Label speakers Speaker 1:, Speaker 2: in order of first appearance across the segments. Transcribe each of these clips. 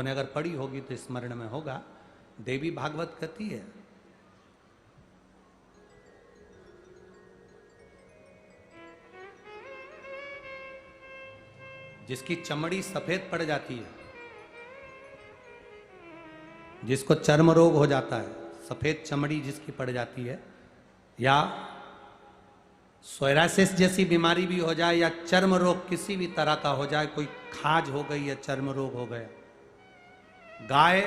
Speaker 1: ने अगर पढ़ी होगी तो स्मरण में होगा। देवी भागवत कहती है जिसकी चमड़ी सफेद पड़ जाती है, जिसको चर्म रोग हो जाता है, सफेद चमड़ी जिसकी पड़ जाती है, या सोरासिस जैसी बीमारी भी हो जाए, या चर्म रोग किसी भी तरह का हो जाए, कोई खाज हो गई या चर्म रोग हो गया, गाय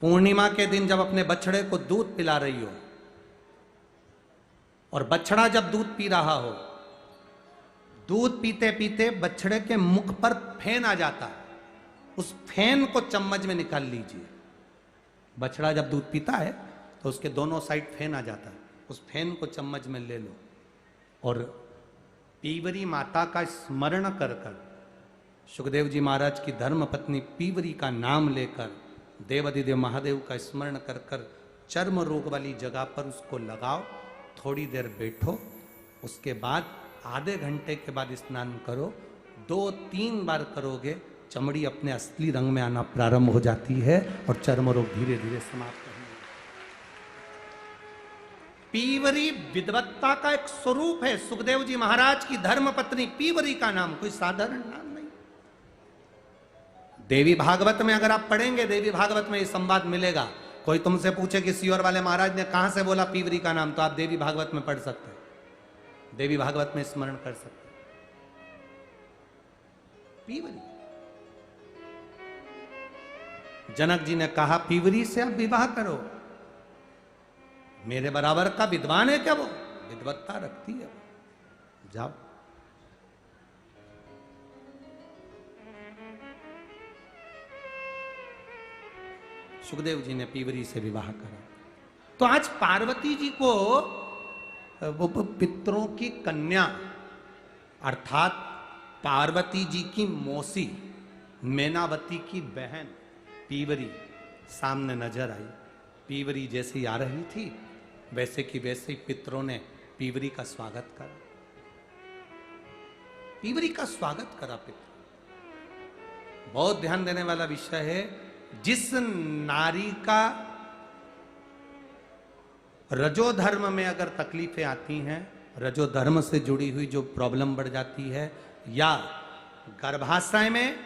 Speaker 1: पूर्णिमा के दिन जब अपने बछड़े को दूध पिला रही हो और बछड़ा जब दूध पी रहा हो, दूध पीते पीते बछड़े के मुख पर फेन आ जाता है, उस फेन को चम्मच में निकाल लीजिए। बछड़ा जब दूध पीता है तो उसके दोनों साइड फेन आ जाता है, उस फेन को चम्मच में ले लो और पीवरी माता का स्मरण कर कर, सुखदेव जी महाराज की धर्म पत्नी पीवरी का नाम लेकर, देवाधिदेव महादेव का स्मरण कर कर चर्म रोग वाली जगह पर उसको लगाओ, थोड़ी देर बैठो, उसके बाद आधे घंटे के बाद स्नान करो, 2-3 बार करोगे, चमड़ी अपने असली रंग में आना प्रारंभ हो जाती है और चर्म रोग धीरे धीरे समाप्त होंगे। पीवरी विद्वत्ता का एक स्वरूप है। सुखदेव जी महाराज की धर्म पत्नी पीवरी का नाम कोई साधारण नाम नहीं। देवी भागवत में अगर आप पढ़ेंगे, देवी भागवत में ये संवाद मिलेगा। कोई तुमसे पूछे कि सियोर वाले महाराज ने कहां से बोला पीवरी का नाम, तो आप देवी भागवत में पढ़ सकते हैं, देवी भागवत में स्मरण कर सकते हैं। पीवरी, जनक जी ने कहा पीवरी से आप विवाह करो, मेरे बराबर का विद्वान है क्या वो, विद्वत्ता रखती है वो, जाओ। सुखदेव जी ने पीवरी से विवाह करा। तो आज पार्वती जी को वो पितरों की कन्या अर्थात पार्वती जी की मौसी मैनावती की बहन पीवरी सामने नजर आई। पीवरी जैसे ही आ रही थी वैसे कि वैसे ही पितरों ने पीवरी का स्वागत करा, पीवरी का स्वागत करा पितर। बहुत ध्यान देने वाला विषय है। जिस नारी का रजोधर्म में अगर तकलीफें आती हैं, रजोधर्म से जुड़ी हुई जो प्रॉब्लम बढ़ जाती है, या गर्भाशय में,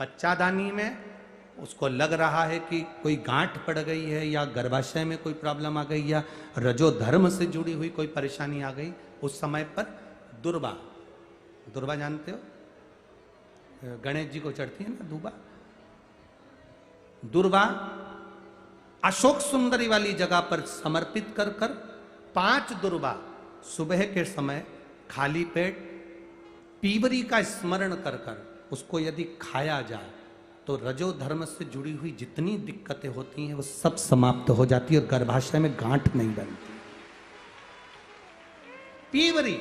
Speaker 1: बच्चादानी में उसको लग रहा है कि कोई गांठ पड़ गई है, या गर्भाशय में कोई प्रॉब्लम आ गई, या रजोधर्म से जुड़ी हुई कोई परेशानी आ गई, उस समय पर दुर्वा, दुर्वा जानते हो, गणेश जी को चढ़ती है ना दुर्वा, दुर्वा अशोक सुंदरी वाली जगह पर समर्पित कर कर 5 दुर्वा सुबह के समय खाली पेट पीवरी का स्मरण कर कर उसको यदि खाया जाए तो रजो धर्म से जुड़ी हुई जितनी दिक्कतें होती हैं वो सब समाप्त हो जाती है और गर्भाशय में गांठ नहीं बनती। पीवरी,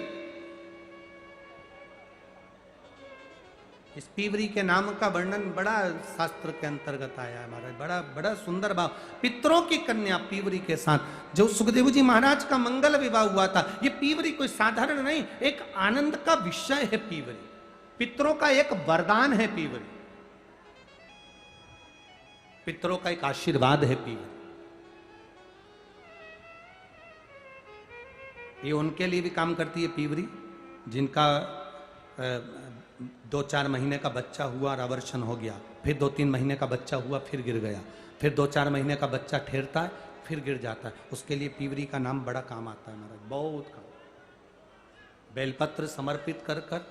Speaker 1: इस पीवरी के नाम का वर्णन बड़ा शास्त्र के अंतर्गत आया है महाराज, बड़ा बड़ा सुंदर भाव। पितरों की कन्या पीवरी के साथ जो सुखदेव जी महाराज का मंगल विवाह हुआ था, ये पीवरी कोई साधारण नहीं, एक आनंद का विषय है पीवरी, पितरों का एक वरदान है पीवरी, पितरों का एक आशीर्वाद है पीवरी। ये उनके लिए भी काम करती है पीवरी जिनका 2-4 महीने का बच्चा हुआ और अवर्षण हो गया, फिर 2-3 महीने का बच्चा हुआ फिर गिर गया, फिर 2-4 महीने का बच्चा ठहरता है फिर गिर जाता है, उसके लिए पीवरी का नाम बड़ा काम आता है महाराज, बहुत काम। बेलपत्र समर्पित कर कर,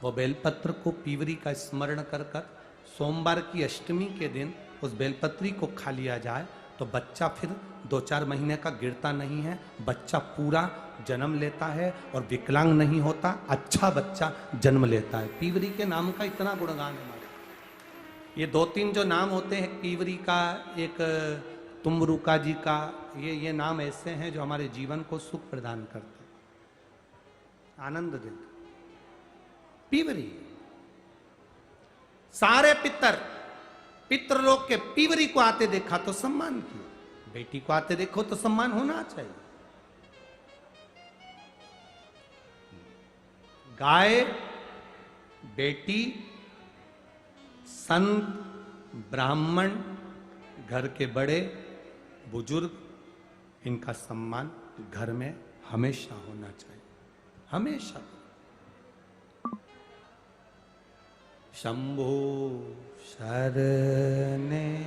Speaker 1: वो बेलपत्र को पीवरी का स्मरण कर कर सोमवार की अष्टमी के दिन उस बेलपत्री को खा लिया जाए तो बच्चा फिर 2-4 महीने का गिरता नहीं है, बच्चा पूरा जन्म लेता है और विकलांग नहीं होता, अच्छा बच्चा जन्म लेता है। पीवरी के नाम का इतना गुणगान है हमारे। ये 2-3 जो नाम होते हैं पीवरी का, एक तुमरुका जी का, ये नाम ऐसे हैं जो हमारे जीवन को सुख प्रदान करते हैं, आनंद देते। पीवरी, सारे पितृलोक के पीवरी को आते देखा तो सम्मान किया, बेटी को आते देखो तो सम्मान होना चाहिए। गाय, बेटी संत, ब्राह्मण, घर के बड़े बुजुर्ग, इनका सम्मान घर में हमेशा होना चाहिए, हमेशा। शंभो शरणे